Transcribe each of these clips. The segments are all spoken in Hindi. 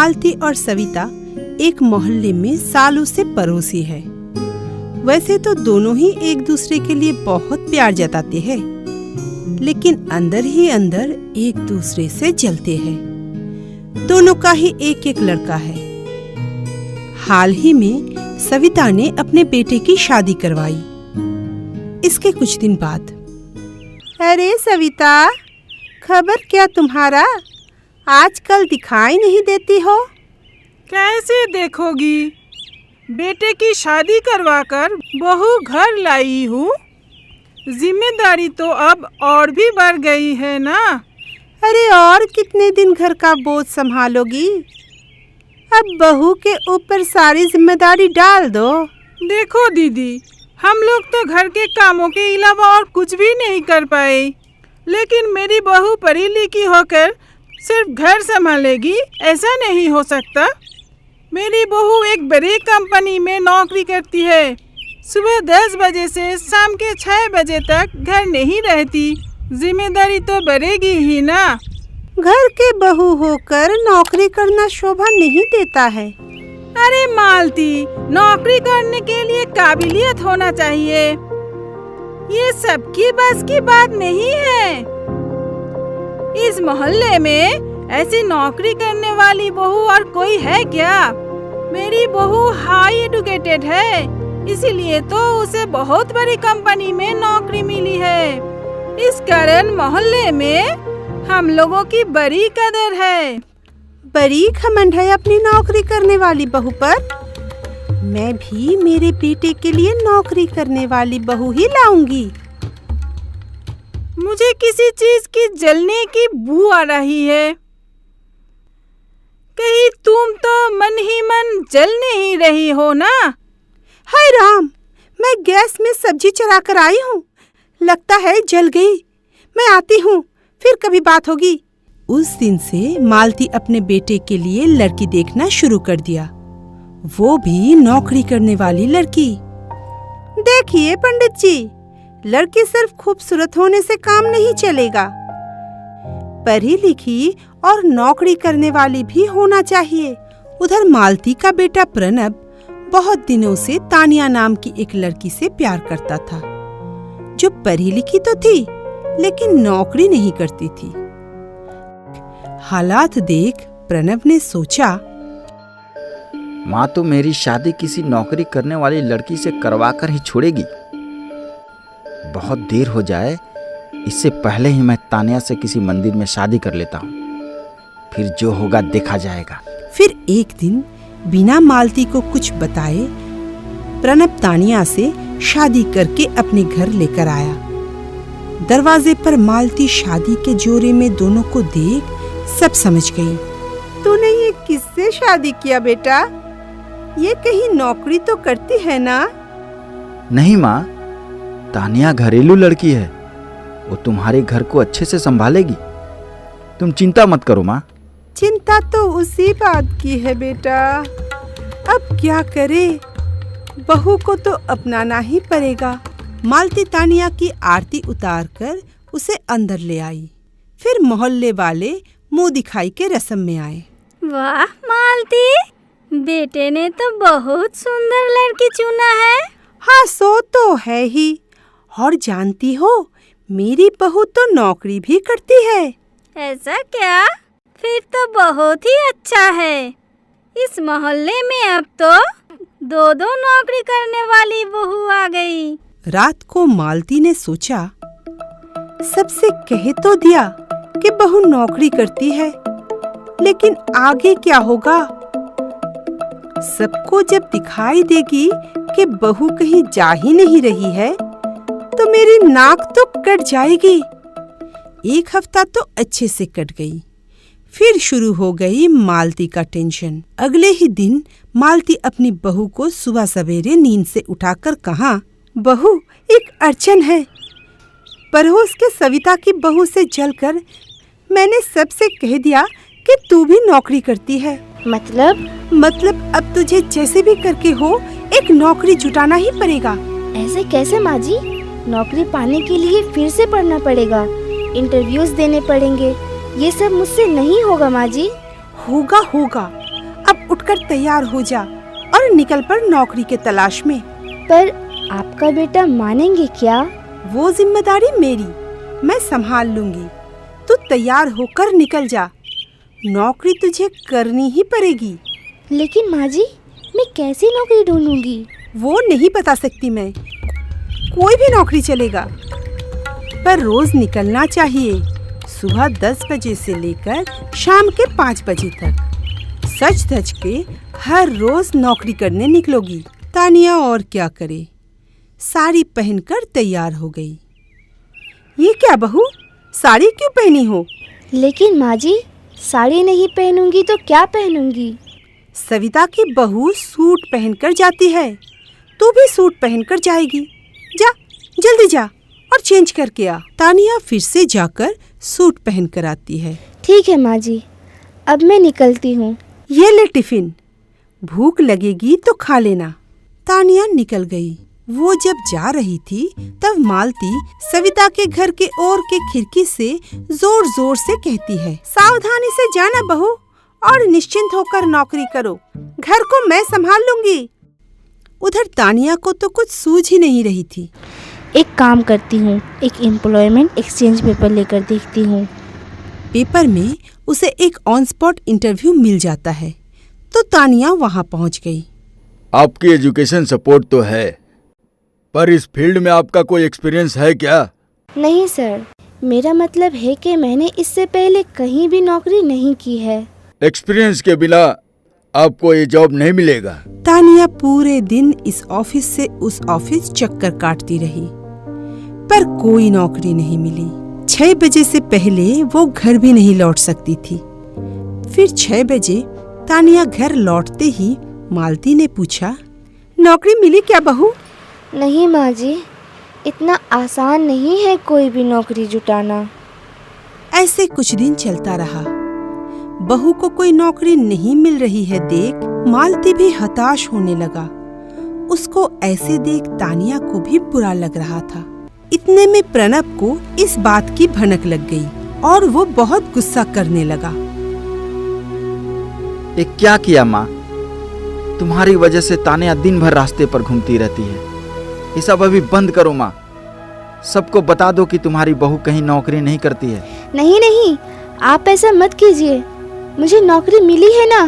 मालती और सविता एक मोहल्ले में सालों से पड़ोसी है। वैसे तो दोनों ही एक दूसरे के लिए बहुत प्यार जताते हैं, लेकिन अंदर ही अंदर एक दूसरे से जलते हैं। दोनों का ही एक एक लड़का है। हाल ही में सविता ने अपने बेटे की शादी करवाई। इसके कुछ दिन बाद, अरे सविता, खबर क्या तुम्हारा? आजकल दिखाई नहीं देती हो। कैसे देखोगी? बेटे की शादी करवाकर बहू घर लाई हूँ। जिम्मेदारी तो अब और भी बढ़ गई है ना। अरे और कितने दिन घर का बोझ संभालोगी? अब बहू के ऊपर सारी जिम्मेदारी डाल दो। देखो दीदी, हम लोग तो घर के कामों के अलावा और कुछ भी नहीं कर पाए, लेकिन मेरी बहू पढ़ी लिखी होकर सिर्फ घर संभालेगी, ऐसा नहीं हो सकता। मेरी बहू एक बड़ी कंपनी में नौकरी करती है। सुबह 10 बजे से शाम के 6 बजे तक घर नहीं रहती। जिम्मेदारी तो बढ़ेगी ही ना। घर के बहू होकर नौकरी करना शोभा नहीं देता है। अरे मालती, नौकरी करने के लिए काबिलियत होना चाहिए। ये सबकी बस की बात नहीं है। इस मोहल्ले में ऐसी नौकरी करने वाली बहू और कोई है क्या? मेरी बहू हाई एजुकेटेड है, इसीलिए तो उसे बहुत बड़ी कंपनी में नौकरी मिली है। इस कारण मोहल्ले में हम लोगों की बड़ी कदर है। बड़ी घमंड है अपनी नौकरी करने वाली बहू पर। मैं भी मेरे बेटे के लिए नौकरी करने वाली बहू ही लाऊंगी। मुझे किसी चीज की जलने की बू आ रही है। कहीं तुम तो मन ही मन जल नहीं रही हो ना? हाय राम, मैं गैस में सब्जी चढ़ा कर आई हूँ। लगता है जल गई। मैं आती हूँ, फिर कभी बात होगी। उस दिन से मालती अपने बेटे के लिए लड़की देखना शुरू कर दिया, वो भी नौकरी करने वाली लड़की। देखिए पंडित जी, लड़की सिर्फ खूबसूरत होने से काम नहीं चलेगा। पढ़ी लिखी और नौकरी करने वाली भी होना चाहिए। उधर मालती का बेटा प्रणब बहुत दिनों से तानिया नाम की एक लड़की से प्यार करता था, जो पढ़ी लिखी तो थी लेकिन नौकरी नहीं करती थी। हालात देख प्रणब ने सोचा, माँ तो मेरी शादी किसी नौकरी करने वाली लड़की से करवाकर ही छोड़ेगी। बहुत देर हो जाए, इससे पहले ही मैं तानिया से किसी मंदिर में शादी कर लेता हूँ, फिर जो होगा देखा जाएगा। फिर एक दिन बिना मालती को कुछ बताए प्रणब तानिया से शादी करके अपने घर लेकर आया। दरवाजे पर मालती शादी के जोरे में दोनों को देख सब समझ गई। तूने ये किससे शादी किया बेटा? ये कहीं नौकरी तो करती है ना? नहीं माँ, तानिया घरेलू लड़की है, वो तुम्हारे घर को अच्छे से संभालेगी। तुम चिंता मत करो माँ। चिंता तो उसी बात की है बेटा। अब क्या करे, बहू को तो अपनाना ही पड़ेगा। मालती तानिया की आरती उतारकर उसे अंदर ले आई। फिर मोहल्ले वाले मुंह दिखाई के रस्म में आए। वाह मालती, बेटे ने तो बहुत सुंदर लड़की चुना है। हाँ, सो तो है ही। और जानती हो, मेरी बहू तो नौकरी भी करती है। ऐसा क्या? फिर तो बहुत ही अच्छा है। इस मोहल्ले में अब तो 2 नौकरी करने वाली बहू आ गई। रात को मालती ने सोचा, सबसे कह तो दिया कि बहू नौकरी करती है, लेकिन आगे क्या होगा? सबको जब दिखाई देगी कि बहू कहीं जा ही नहीं रही है, तो मेरी नाक तो कट जाएगी। 1 हफ्ता तो अच्छे से कट गई। फिर शुरू हो गई मालती का टेंशन। अगले ही दिन मालती अपनी बहू को सुबह सवेरे नींद से उठाकर कहा, बहू, एक अड़चन है। पड़ोस के सविता की बहू से जलकर मैंने सबसे कह दिया कि तू भी नौकरी करती है। मतलब अब तुझे जैसे भी करके हो एक नौकरी जुटाना ही पड़ेगा। ऐसे कैसे माँ जी? नौकरी पाने के लिए फिर से पढ़ना पड़ेगा, इंटरव्यूज देने पड़ेंगे। ये सब मुझसे नहीं होगा माँ जी। होगा, अब उठकर तैयार हो जा और निकल पड़ नौकरी के तलाश में। पर आपका बेटा मानेंगे क्या? वो जिम्मेदारी मेरी, मैं संभाल लूंगी। तू तैयार होकर निकल जा, नौकरी तुझे करनी ही पड़ेगी। लेकिन माँ जी, मैं कैसी नौकरी ढूंढूंगी? वो नहीं बता सकती मैं, कोई भी नौकरी चलेगा, पर रोज निकलना चाहिए। सुबह 10 बजे से लेकर शाम के 5 बजे तक सच धज के हर रोज नौकरी करने निकलोगी। तानिया और क्या करे, साड़ी पहनकर तैयार हो गई। ये क्या बहू, साड़ी क्यों पहनी हो? लेकिन माँ जी, साड़ी नहीं पहनूंगी तो क्या पहनूंगी? सविता की बहू सूट पहनकर जाती है, तू भी सूट पहनकर जाएगी। जा, जल्दी जा और चेंज करके आ। तानिया फिर से जाकर सूट पहनकर आती है। ठीक है माँ जी, अब मैं निकलती हूँ। ये ले टिफिन, भूख लगेगी तो खा लेना। तानिया निकल गई। वो जब जा रही थी तब मालती सविता के घर के ओर के खिड़की से जोर जोर से कहती है, सावधानी से जाना बहू और निश्चिंत होकर नौकरी करो, घर को मैं संभाल लूंगी। उधर तानिया को तो कुछ सूझ ही नहीं रही थी। एक काम करती हूँ, एक एम्प्लॉयमेंट एक्सचेंज पेपर लेकर देखती हूँ। पेपर में उसे एक ऑन स्पॉट इंटरव्यू मिल जाता है, तो तानिया वहाँ पहुँच गई। आपकी एजुकेशन सपोर्ट तो है, पर इस फील्ड में आपका कोई एक्सपीरियंस है क्या? नहीं सर, मेरा मतलब है कि मैंने इससे पहले कहीं भी नौकरी नहीं की है। एक्सपीरियंस के बिना आपको ये जॉब नहीं मिलेगा। तानिया पूरे दिन इस ऑफिस से उस ऑफिस चक्कर काटती रही, पर कोई नौकरी नहीं मिली। 6 बजे से पहले वो घर भी नहीं लौट सकती थी। फिर 6 बजे तानिया घर लौटते ही मालती ने पूछा, नौकरी मिली क्या बहू? नहीं माँ जी, इतना आसान नहीं है कोई भी नौकरी जुटाना। ऐसे कुछ दिन चलता रहा। बहू को कोई नौकरी नहीं मिल रही है देख मालती भी हताश होने लगा। उसको ऐसे देख तानिया को भी बुरा लग रहा था। इतने में प्रणव को इस बात की भनक लग गई और वो बहुत गुस्सा करने लगा। ये क्या किया माँ? तुम्हारी वजह से तानिया दिन भर रास्ते पर घूमती रहती है। ये सब अभी बंद करो माँ। सबको बता दो कि तुम्हारी बहू कहीं नौकरी नहीं करती है। नहीं नहीं, आप ऐसा मत कीजिए। मुझे नौकरी मिली है ना,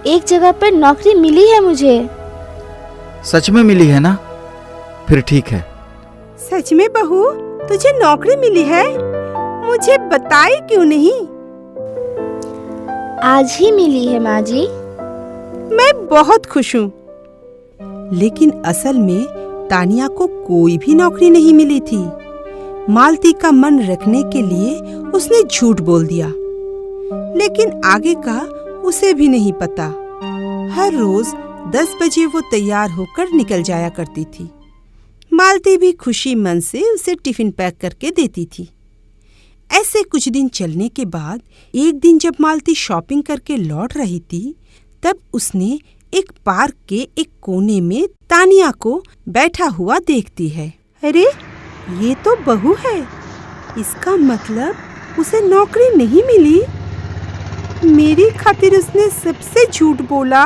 एक जगह पर नौकरी मिली है मुझे। सच में मिली है ना? फिर ठीक है। सच में बहू, तुझे नौकरी मिली है? मुझे बताई क्यों नहीं? आज ही मिली है माँ जी। मैं बहुत खुश हूँ। लेकिन असल में तानिया को कोई भी नौकरी नहीं मिली थी। मालती का मन रखने के लिए उसने झूठ बोल दिया, लेकिन आगे का उसे भी नहीं पता। हर रोज 10 बजे वो तैयार होकर निकल जाया करती थी। मालती भी खुशी मन से उसे टिफिन पैक करके देती थी। ऐसे कुछ दिन चलने के बाद एक दिन जब मालती शॉपिंग करके लौट रही थी, तब उसने एक पार्क के एक कोने में तानिया को बैठा हुआ देखती है। अरे, ये तो बहू है। इसका मतलब उसे नौकरी नहीं मिली। मेरी खातिर उसने सबसे झूठ बोला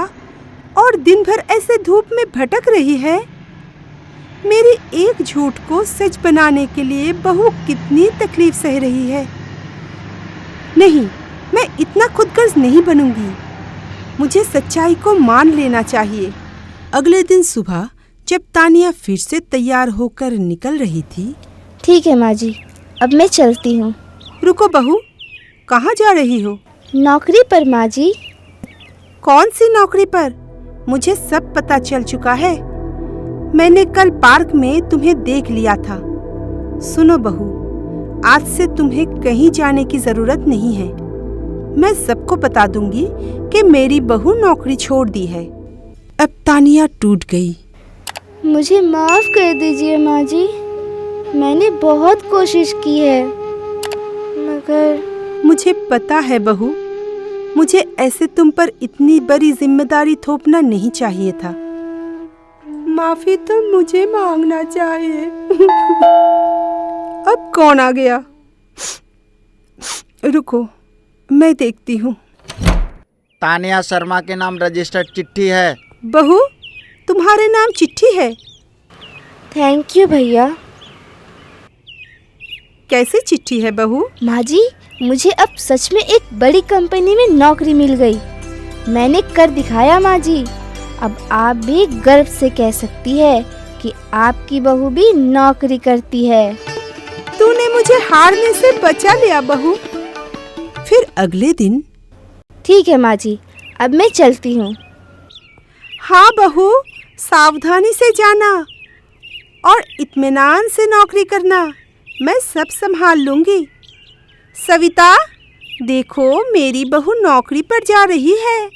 और दिन भर ऐसे धूप में भटक रही है। मेरी एक झूठ को सच बनाने के लिए बहू कितनी तकलीफ सह रही है। नहीं, मैं इतना खुदगर्ज नहीं बनूंगी। मुझे सच्चाई को मान लेना चाहिए। अगले दिन सुबह जब तानिया फिर से तैयार होकर निकल रही थी। ठीक है माँ जी, अब मैं चलती हूँ। रुको बहू, कहाँ जा रही हो? नौकरी पर माँ जी। कौन सी नौकरी पर? मुझे सब पता चल चुका है। मैंने कल पार्क में तुम्हें देख लिया था। सुनो बहू, आज से तुम्हें कहीं जाने की जरूरत नहीं है। मैं सबको बता दूंगी कि मेरी बहू नौकरी छोड़ दी है। अब तानिया टूट गई। मुझे माफ कर दीजिए माँ जी, मैंने बहुत कोशिश की है, मगर मुझे पता है बहू, मुझे ऐसे तुम पर इतनी बड़ी जिम्मेदारी थोपना नहीं चाहिए था। माफी तो मुझे मांगना चाहिए। अब कौन आ गया? रुको, मैं देखती हूँ। तानिया शर्मा के नाम रजिस्टर्ड चिट्ठी है। बहू, तुम्हारे नाम चिट्ठी है? थैंक यू भैया। कैसी चिट्ठी है बहू? माँ जी, मुझे अब सच में एक बड़ी कंपनी में नौकरी मिल गई। मैंने कर दिखाया माँ जी। अब आप भी गर्व से कह सकती है कि आपकी बहू भी नौकरी करती है। तूने मुझे हारने से बचा लिया बहू। फिर अगले दिन। ठीक है माँ जी, अब मैं चलती हूँ। हाँ बहू, सावधानी से जाना और इत्मीनान से नौकरी करना। मैं सब संभाल लूंगी। सविता, देखो मेरी बहू नौकरी पर जा रही है।